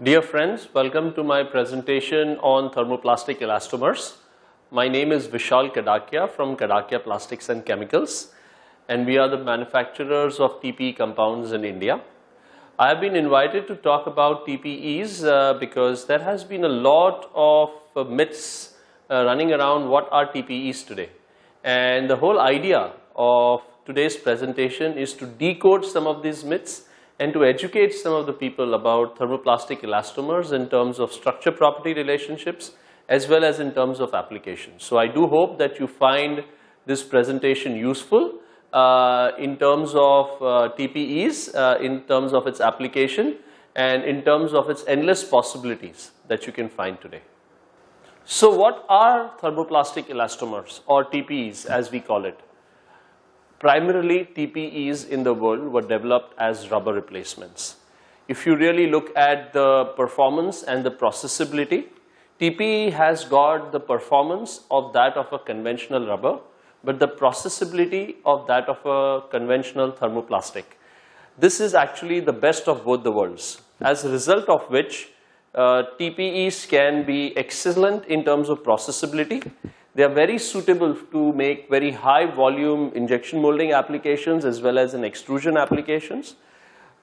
Dear friends, welcome to my presentation on thermoplastic elastomers. My name is Vishal Kadakia from Kadakia Plastics and Chemicals, and we are the manufacturers of TPE compounds in India. I have been invited to talk about TPEs because there has been a lot of myths running around what are TPEs today. And the whole idea of today's presentation is to decode some of these myths and to educate some of the people about thermoplastic elastomers in terms of structure property relationships as well as in terms of applications. So I do hope that you find this presentation useful in terms of TPEs, in terms of its application and in terms of its endless possibilities that you can find today. So what are thermoplastic elastomers, or TPEs as we call it? Primarily, TPEs in the world were developed as rubber replacements. If you really look at the performance and the processability, TPE has got the performance of that of a conventional rubber, but the processability of that of a conventional thermoplastic. This is actually the best of both the worlds, as a result of which TPEs can be excellent in terms of processability. They are very suitable to make very high volume injection molding applications as well as in extrusion applications.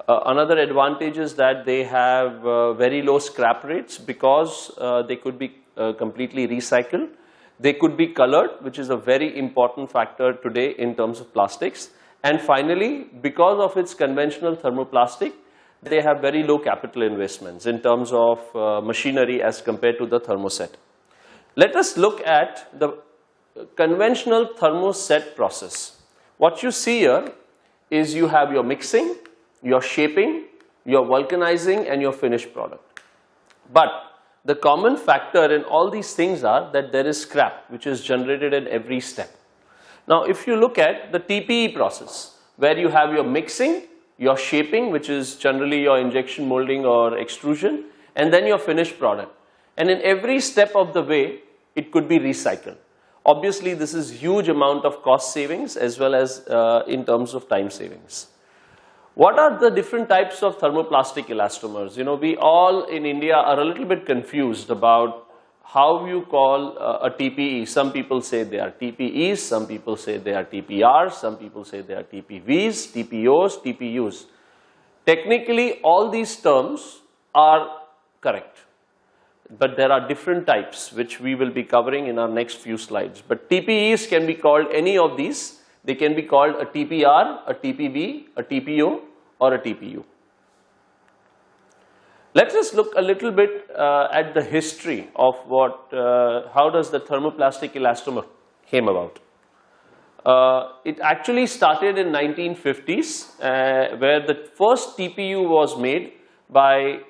Another advantage is that they have very low scrap rates because they could be completely recycled. They could be colored, which is a very important factor today in terms of plastics. And finally, because of its conventional thermoplastic, they have very low capital investments in terms of machinery as compared to the thermoset. Let us look at the conventional thermoset process. What you see here is you have your mixing, your shaping, your vulcanizing and your finished product. But the common factor in all these things are that there is scrap which is generated at every step. Now if you look at the TPE process, where you have your mixing, your shaping, which is generally your injection molding or extrusion, and then your finished product. And in every step of the way, it could be recycled. Obviously, this is huge amount of cost savings as well as in terms of time savings. What are the different types of thermoplastic elastomers? You know, we all in India are a little bit confused about how you call a TPE. Some people say they are TPEs, some people say they are TPRs, some people say they are TPVs, TPOs, TPUs. Technically, all these terms are correct. But there are different types which we will be covering in our next few slides. But TPEs can be called any of these. They can be called a TPR, a TPV, a TPO or a TPU. Let us look a little bit at the history of how does the thermoplastic elastomer came about. It actually started in 1950s where the first TPU was made by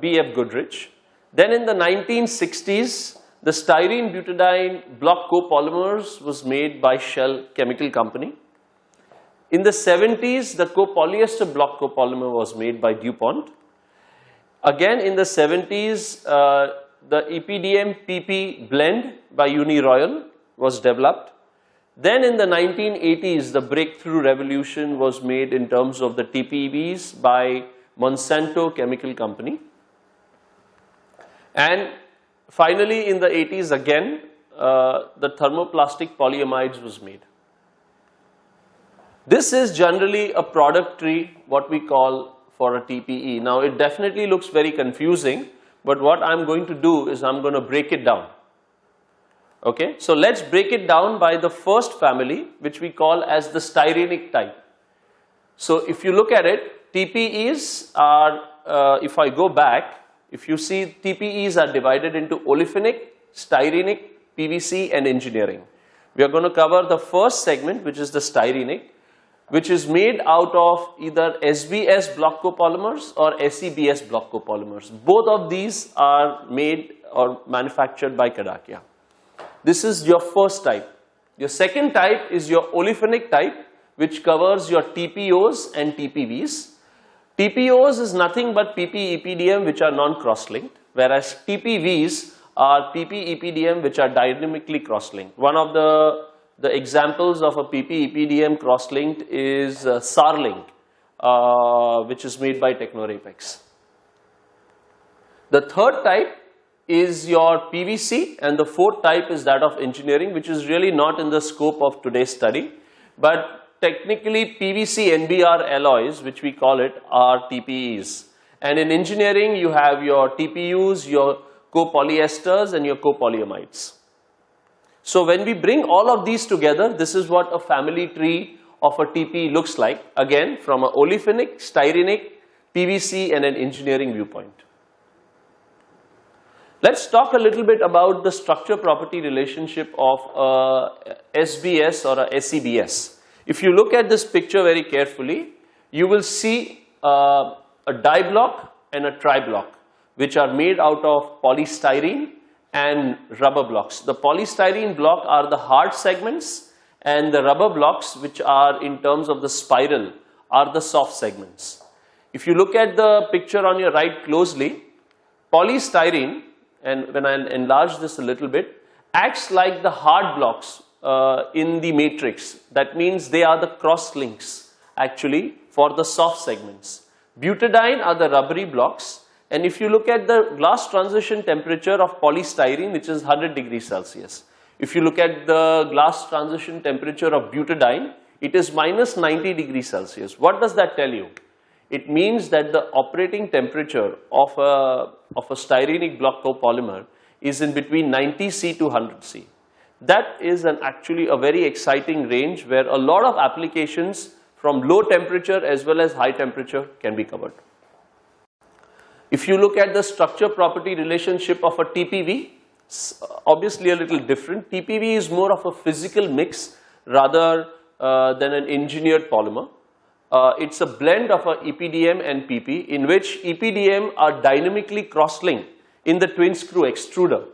B.F. Goodrich. Then in the 1960s, the styrene butadiene block copolymers was made by Shell Chemical Company. In the 70s, the copolyester block copolymer was made by DuPont. Again in the 70s, the EPDM PP blend by Uniroyal was developed. Then in the 1980s, the breakthrough revolution was made in terms of the TPVs by Monsanto Chemical Company. And finally in the 80s again, the thermoplastic polyamides was made. This is generally a product tree, what we call for a TPE. Now it definitely looks very confusing, but what I'm going to do is I'm going to break it down. Okay, so let's break it down by the first family, which we call as the styrenic type. So if you look at it, TPEs are, if I go back, if you see, TPEs are divided into olefinic, styrenic, PVC and engineering. We are going to cover the first segment, which is the styrenic, which is made out of either SBS block copolymers or SEBS block copolymers. Both of these are made or manufactured by Kadakia. This is your first type. Your second type is your olefinic type, which covers your TPOs and TPVs. TPOs is nothing but PP EPDM which are non-cross-linked, whereas TPVs are PP EPDM which are dynamically cross-linked. One of the examples of a PP EPDM cross-linked is Sarlink, which is made by Technorapex. The third type is your PVC, and the fourth type is that of engineering, which is really not in the scope of today's study, but technically PVC NBR alloys, which we call it, are TPEs. And in engineering you have your TPUs, your copolyesters and your copolyamides. So when we bring all of these together, this is what a family tree of a TPE looks like, again from an olefinic, styrenic, PVC and an engineering viewpoint. Let's talk a little bit about the structure property relationship of a SBS or a SEBS. If you look at this picture very carefully, you will see a die block and a tri block, which are made out of polystyrene and rubber blocks. The polystyrene block are the hard segments, and the rubber blocks, which are in terms of the spiral, are the soft segments. If you look at the picture on your right closely, polystyrene, and when I enlarge this a little bit, acts like the hard blocks in the matrix. That means they are the cross links actually for the soft segments. Butadiene are the rubbery blocks, and if you look at the glass transition temperature of polystyrene, which is 100 degrees Celsius. If you look at the glass transition temperature of butadiene, it is minus 90 degrees Celsius. What does that tell you? It means that the operating temperature of a styrenic block copolymer is in between 90 C to 100 C. That is actually a very exciting range where a lot of applications from low temperature as well as high temperature can be covered. If you look at the structure property relationship of a TPV, obviously a little different. TPV is more of a physical mix rather than an engineered polymer. It's a blend of a EPDM and PP, in which EPDM are dynamically cross-linked in the twin screw extruder,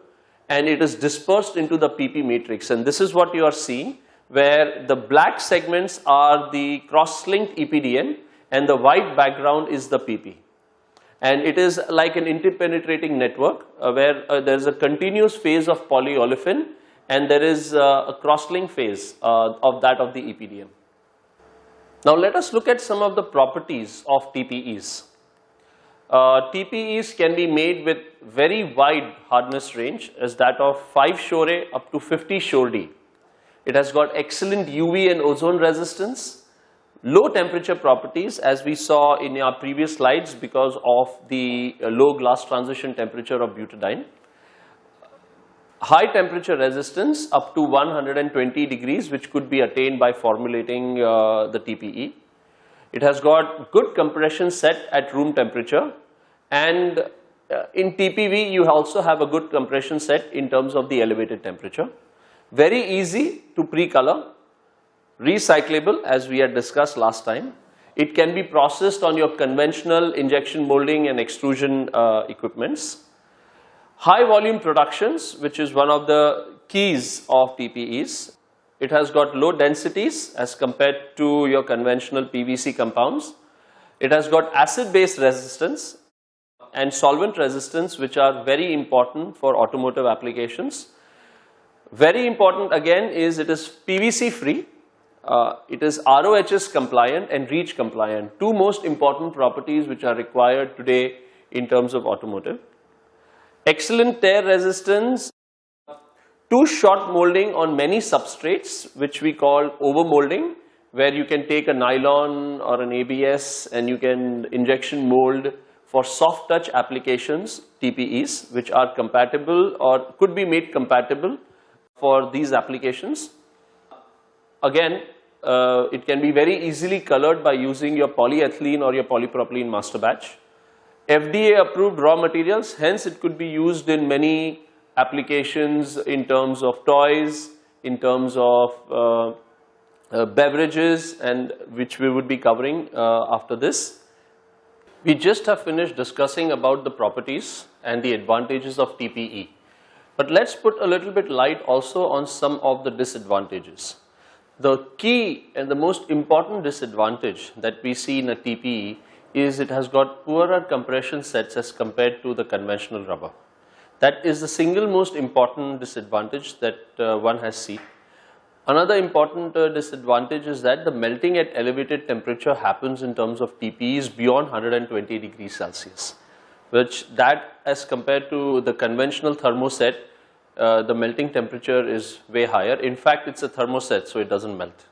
and it is dispersed into the PP matrix. And this is what you are seeing, where the black segments are the cross-linked EPDM and the white background is the PP. And it is like an interpenetrating network where there is a continuous phase of polyolefin and there is a cross-link phase of that of the EPDM. Now let us look at some of the properties of TPEs. TPEs can be made with very wide hardness range, as that of 5 ShORe up to 50 ShORe. It has got excellent UV and ozone resistance, low temperature properties as we saw in our previous slides because of the low glass transition temperature of butadiene. High temperature resistance up to 120 degrees, which could be attained by formulating the TPE. It has got good compression set at room temperature, and in TPV you also have a good compression set in terms of the elevated temperature. Very easy to pre-color, recyclable as we had discussed last time. It can be processed on your conventional injection molding and extrusion equipments. High volume productions, which is one of the keys of TPEs. It has got low densities as compared to your conventional PVC compounds. It has got acid-base resistance and solvent resistance, which are very important for automotive applications. Very important again is it is PVC free, it is RoHS compliant and REACH compliant. Two most important properties which are required today in terms of automotive. Excellent tear resistance, too short molding on many substrates, which we call overmolding, where you can take a nylon or an ABS and you can injection mold for soft touch applications, TPEs, which are compatible or could be made compatible for these applications. Again, it can be very easily colored by using your polyethylene or your polypropylene master batch. FDA approved raw materials, hence it could be used in many applications in terms of toys, in terms of beverages, and which we would be covering after this. We just have finished discussing about the properties and the advantages of TPE. But let's put a little bit light also on some of the disadvantages. The key and the most important disadvantage that we see in a TPE is it has got poorer compression sets as compared to the conventional rubber. That is the single most important disadvantage that one has seen. Another important disadvantage is that the melting at elevated temperature happens in terms of TPEs beyond 120 degrees Celsius. which that as compared to the conventional thermoset, the melting temperature is way higher. In fact, it's a thermoset, so it doesn't melt.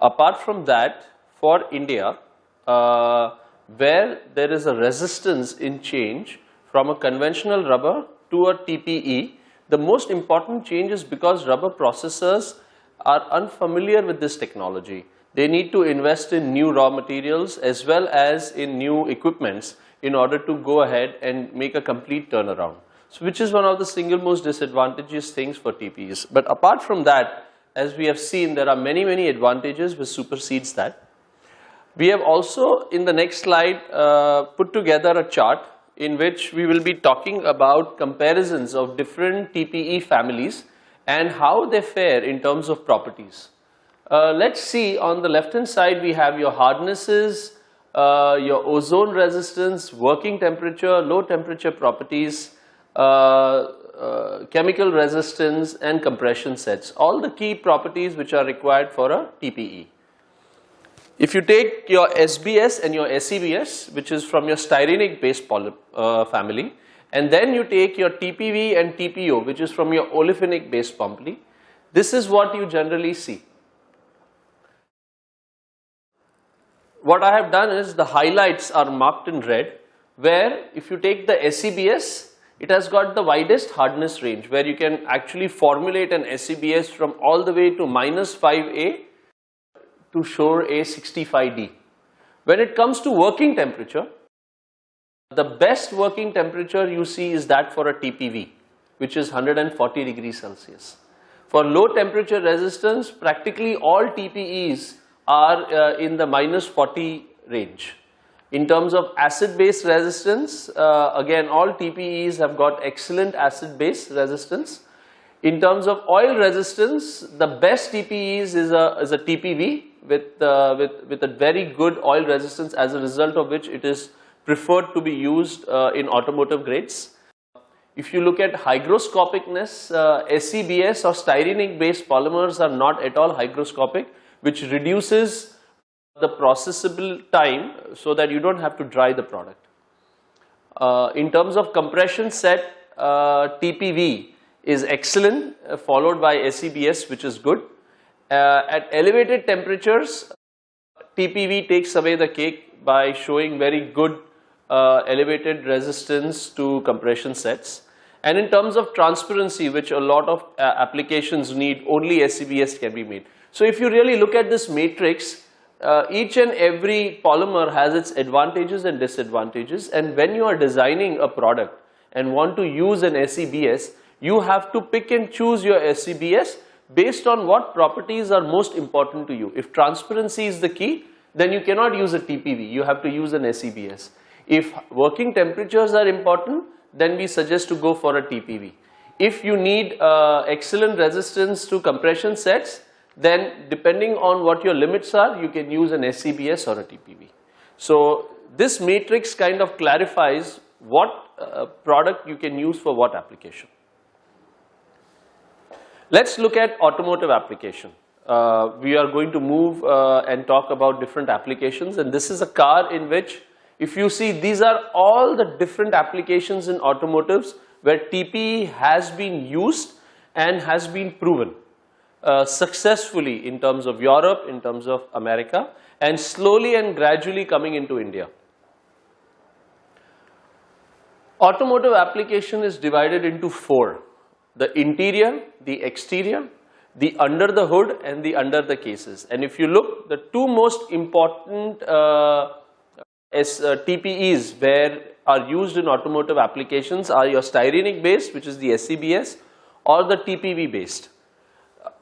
Apart from that, for India, where there is a resistance in change from a conventional rubber to a TPE, the most important change is because rubber processors are unfamiliar with this technology. They need to invest in new raw materials as well as in new equipments in order to go ahead and make a complete turnaround. So which is one of the single most disadvantageous things for TPEs. But apart from that, as we have seen, there are many advantages which supersedes that. We have also in the next slide put together a chart in which we will be talking about comparisons of different TPE families and how they fare in terms of properties. Let's see, on the left hand side we have your hardnesses, your ozone resistance, working temperature, low temperature properties, chemical resistance and compression sets, all the key properties which are required for a TPE. If you take your SBS and your SEBS, which is from your styrenic based family, and then you take your TPV and TPO, which is from your olefinic based family, this is what you generally see. What I have done is the highlights are marked in red, where if you take the SEBS, it has got the widest hardness range, where you can actually formulate an SEBS from all the way to -5A to Shore A65D. When it comes to working temperature, the best working temperature you see is that for a TPV, which is 140 degrees Celsius. For low temperature resistance, practically all TPEs are in the -40 range. In terms of acid-base resistance, again all TPEs have got excellent acid-base resistance. In terms of oil resistance, the best TPEs is a TPV with a very good oil resistance, as a result of which it is preferred to be used in automotive grades. If you look at hygroscopicness, SEBS or styrenic based polymers are not at all hygroscopic, which reduces the processable time so that you don't have to dry the product. In terms of compression set, TPV is excellent, followed by SEBS, which is good. At elevated temperatures, TPV takes away the cake by showing very good elevated resistance to compression sets. And in terms of transparency, which a lot of applications need, only SEBS can be made. So if you really look at this matrix, each and every polymer has its advantages and disadvantages, and when you are designing a product and want to use an SEBS, you have to pick and choose your SEBS based on what properties are most important to you. If transparency is the key, then you cannot use a TPV, you have to use an SEBS. If working temperatures are important, then we suggest to go for a TPV. If you need excellent resistance to compression sets, then depending on what your limits are, you can use an SEBS or a TPV. So this matrix kind of clarifies what product you can use for what application. Let's look at automotive application. We are going to move and talk about different applications, and this is a car in which, if you see, these are all the different applications in automotives where TPE has been used and has been proven successfully in terms of Europe, in terms of America, and slowly and gradually coming into India. Automotive application is divided into four: the interior, the exterior, the under the hood, and the under the cases. And if you look, the two most important TPEs where are used in automotive applications are your styrenic based, which is the SEBS, or the TPV based.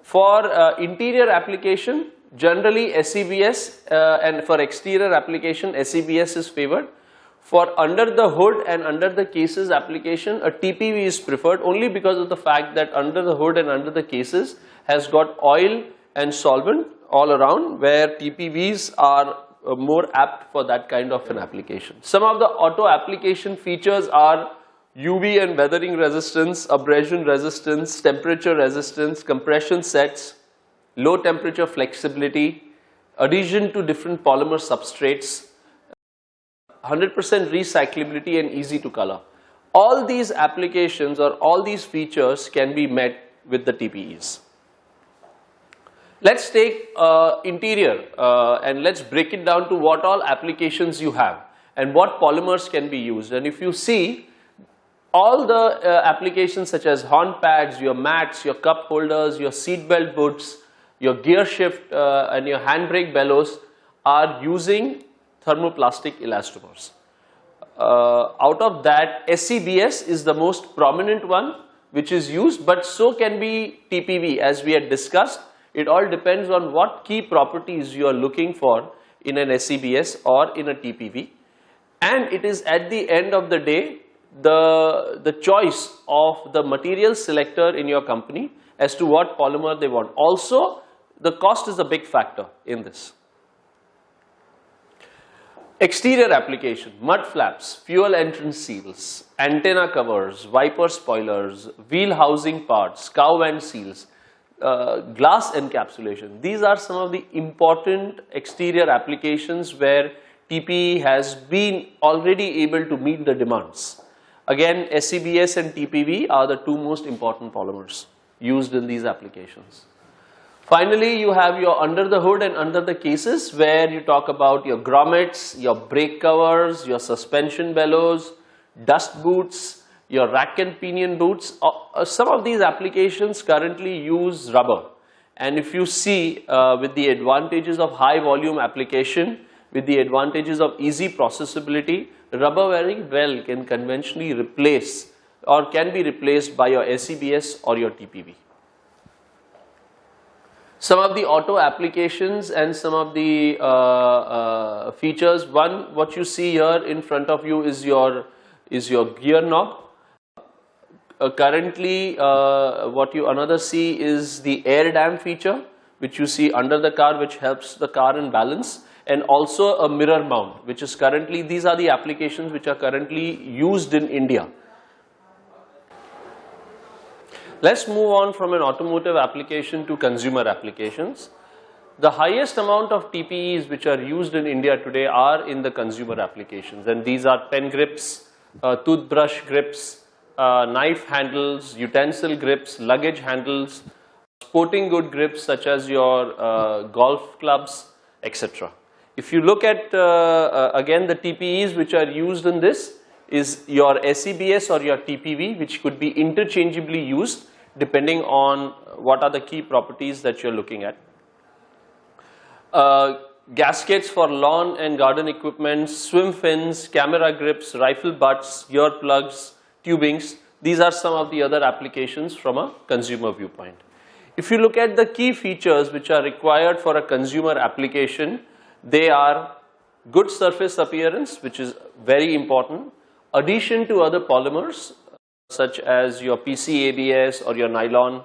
For interior application, generally SEBS, and for exterior application, SEBS is favored. For under the hood and under the cases application, a TPV is preferred only because of the fact that under the hood and under the cases has got oil and solvent all around, where TPVs are more apt for that kind of an application. Some of the auto application features are UV and weathering resistance, abrasion resistance, temperature resistance, compression sets, low temperature flexibility, adhesion to different polymer substrates, 100% recyclability and easy to color. All these applications or all these features can be met with the TPEs. Let's take interior and let's break it down to what all applications you have and what polymers can be used. And if you see, all the applications such as horn pads, your mats, your cup holders, your seat belt boots, your gear shift and your handbrake bellows are using thermoplastic elastomers. Out of that, SCBS is the most prominent one which is used, but so can be TPV as we had discussed. It all depends on what key properties you are looking for in an SCBS or in a TPV. And it is at the end of the day the choice of the material selector in your company as to what polymer they want. Also, the cost is a big factor in this. Exterior application, mud flaps, fuel entrance seals, antenna covers, wiper spoilers, wheel housing parts, cow end seals, glass encapsulation. These are some of the important exterior applications where TPE has been already able to meet the demands. Again, SCBS and TPV are the two most important polymers used in these applications. Finally, you have your under the hood and under the cases where you talk about your grommets, your brake covers, your suspension bellows, dust boots, your rack and pinion boots. Some of these applications currently use rubber. And if you see with the advantages of high volume application, with the advantages of easy processability, rubber very well can conventionally replace or can be replaced by your SCBS or your TPV. Some of the auto applications and some of the features. One, what you see here in front of you is your gear knob. Currently, what you another see is the air dam feature, which you see under the car, which helps the car in balance, and also a mirror mount, which is currently, these are the applications which are currently used in India. Let's move on from an automotive application to consumer applications. The highest amount of TPEs which are used in India today are in the consumer applications, and these are pen grips, toothbrush grips, knife handles, utensil grips, luggage handles, sporting good grips such as your golf clubs, etc. If you look at again the TPEs which are used in this is your SCBS or your TPV, which could be interchangeably used depending on what are the key properties that you're looking at. Gaskets for lawn and garden equipment, swim fins, camera grips, rifle butts, ear plugs, tubings. These are some of the other applications from a consumer viewpoint. If you look at the key features which are required for a consumer application, they are good surface appearance, which is very important, addition to other polymers such as your PC ABS or your nylon,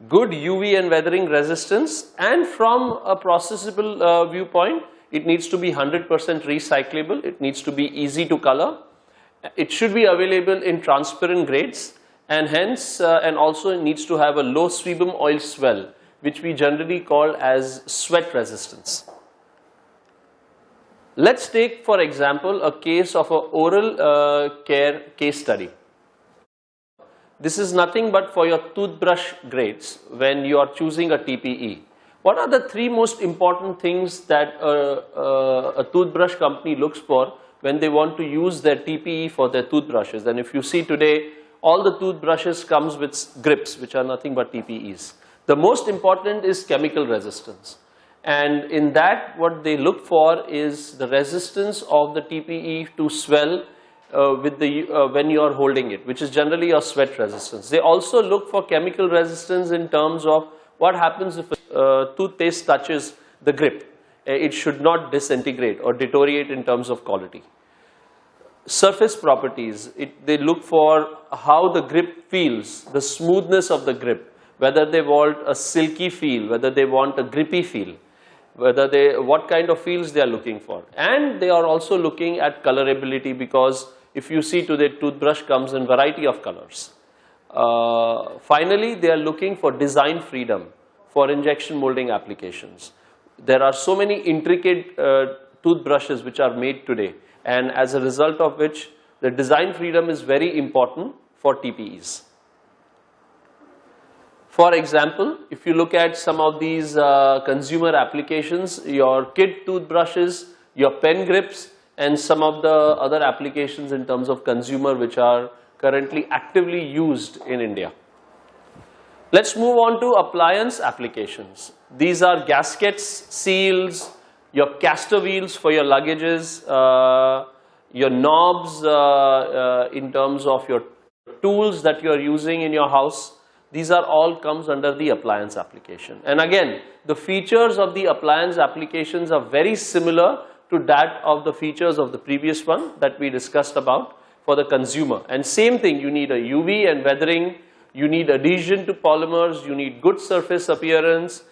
good UV and weathering resistance, and from a processable viewpoint, it needs to be 100% recyclable, it needs to be easy to color, it should be available in transparent grades, and hence and also it needs to have a low sebum oil swell, which we generally call as sweat resistance. Let's take for example a case of an oral care case study. This is nothing but for your toothbrush grades when you are choosing a TPE. What are the three most important things that a toothbrush company looks for when they want to use their TPE for their toothbrushes? And if you see today, all the toothbrushes comes with grips, which are nothing but TPEs. The most important is chemical resistance. And in that, what they look for is the resistance of the TPE to swell when you are holding it, which is generally your sweat resistance. They also look for chemical resistance in terms of what happens if toothpaste touches the grip. It should not disintegrate or deteriorate in terms of quality. Surface properties, they look for how the grip feels, the smoothness of the grip, whether they want a silky feel, whether they want a grippy feel, what kind of feels they are looking for. And they are also looking at colorability, because if you see today, toothbrush comes in variety of colors. Finally, they are looking for design freedom for injection molding applications. There are so many intricate toothbrushes which are made today, and as a result of which the design freedom is very important for TPEs. For example, if you look at some of these consumer applications, your kid toothbrushes, your pen grips, and some of the other applications in terms of consumer which are currently actively used in India. Let's move on to appliance applications. These are gaskets, seals, your caster wheels for your luggages, your knobs in terms of your tools that you are using in your house. These are all comes under the appliance application. And again, the features of the appliance applications are very similar to that of the features of the previous one that we discussed about for the consumer. And same thing, you need a UV and weathering, you need adhesion to polymers, you need good surface appearance,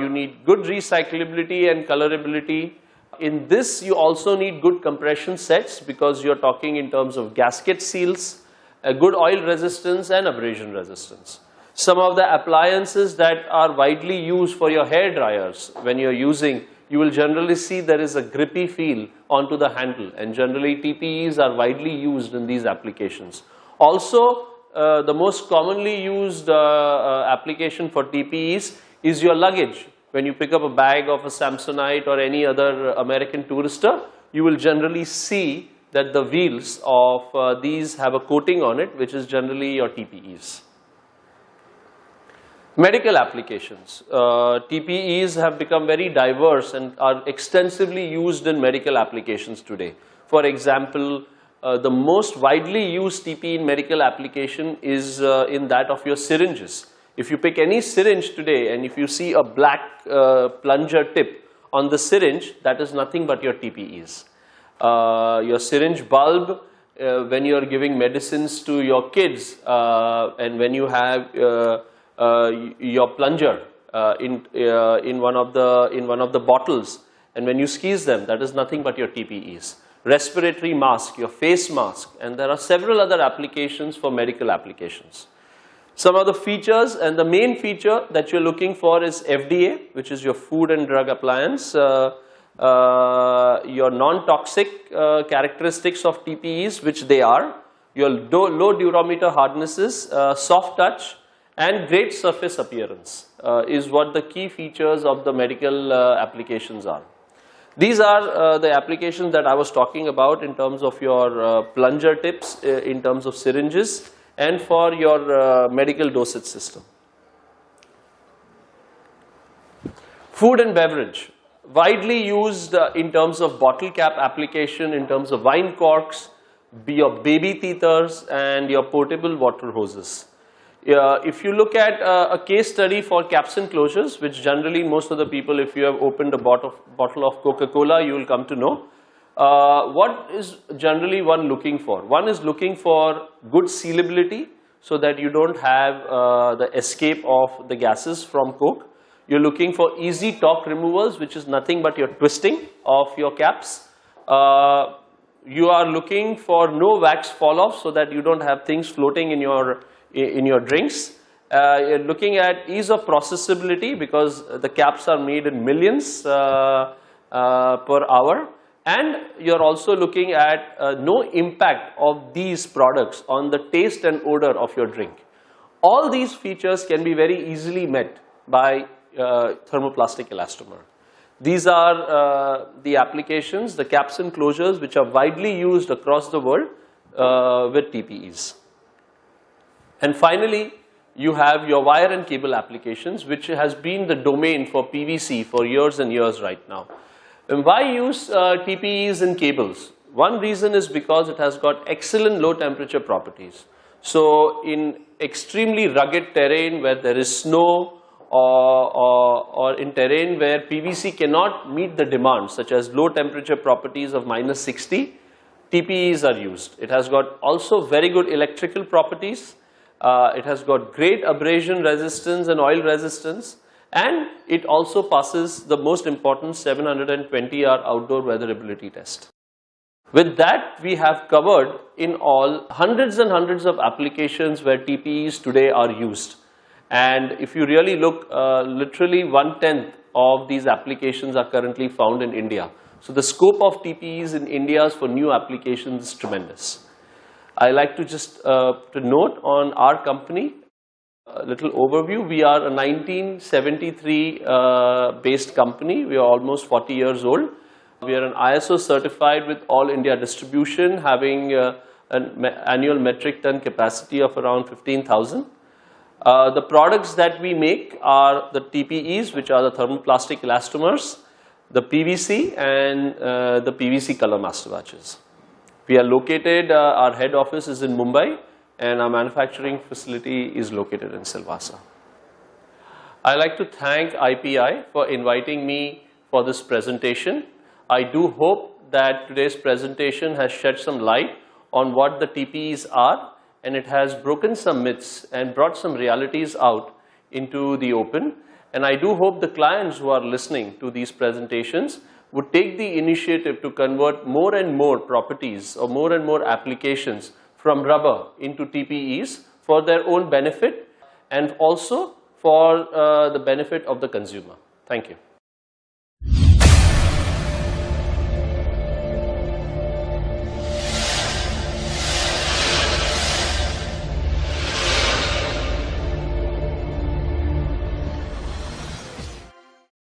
you need good recyclability and colorability. In this, you also need good compression sets because you're talking in terms of gasket seals, a good oil resistance and abrasion resistance. Some of the appliances that are widely used for your hair dryers, when you're using, you will generally see there is a grippy feel onto the handle, and generally TPEs are widely used in these applications. Also, the most commonly used application for TPEs is your luggage. When you pick up a bag of a Samsonite or any other American Tourister, you will generally see that the wheels of these have a coating on it, which is generally your TPEs. Medical applications. TPEs have become very diverse and are extensively used in medical applications today. For example, the most widely used TPE in medical application is in that of your syringes. If you pick any syringe today and if you see a black plunger tip on the syringe, that is nothing but your TPEs. Your syringe bulb, when you are giving medicines to your kids and when you have your plunger in one of the bottles, and when you squeeze them, that is nothing but your TPEs. Respiratory mask, your face mask, and there are several other applications for medical applications. Some of the features, and the main feature that you're looking for is FDA, which is your food and drug appliance, your non-toxic characteristics of TPEs, which they are, your low durometer hardnesses, soft touch, and great surface appearance is what the key features of the medical applications are. These are the applications that I was talking about in terms of your plunger tips, in terms of syringes, and for your medical dosage system. Food and beverage, widely used in terms of bottle cap application, in terms of wine corks, your baby teethers, and your portable water hoses. If you look at a case study for caps and closures, which generally most of the people, if you have opened a bottle of Coca-Cola, you will come to know. What is generally one looking for? One is looking for good sealability so that you don't have the escape of the gases from Coke. You're looking for easy torque removals, which is nothing but your twisting of your caps. You are looking for no wax fall off so that you don't have things floating in your drinks. You're looking at ease of processability because the caps are made in millions per hour. And you're also looking at no impact of these products on the taste and odor of your drink. All these features can be very easily met by thermoplastic elastomer. These are the applications, the caps and closures, which are widely used across the world with TPEs. And finally, you have your wire and cable applications, which has been the domain for PVC for years and years right now. And why use TPEs in cables? One reason is because it has got excellent low temperature properties. So in extremely rugged terrain where there is snow or in terrain where PVC cannot meet the demand, such as low temperature properties of -60, TPEs are used. It has got also very good electrical properties. It has got great abrasion resistance and oil resistance, and it also passes the most important 720-hour outdoor weatherability test. With that, we have covered in all hundreds and hundreds of applications where TPEs today are used. And if you really look, literally 1/10 of these applications are currently found in India. So the scope of TPEs in India for new applications is tremendous. I like to just to note on our company, a little overview. We are a 1973 based company. We are almost 40 years old. We are an ISO certified with all India distribution, having an annual metric ton capacity of around 15,000. The products that we make are the TPEs, which are the thermoplastic elastomers, the PVC and the PVC color master batches. We are located, our head office is in Mumbai and our manufacturing facility is located in Silvassa. I like to thank IPI for inviting me for this presentation. I do hope that today's presentation has shed some light on what the TPEs are, and it has broken some myths and brought some realities out into the open. And I do hope the clients who are listening to these presentations would take the initiative to convert more and more properties or more and more applications from rubber into TPEs for their own benefit and also for the benefit of the consumer. Thank you.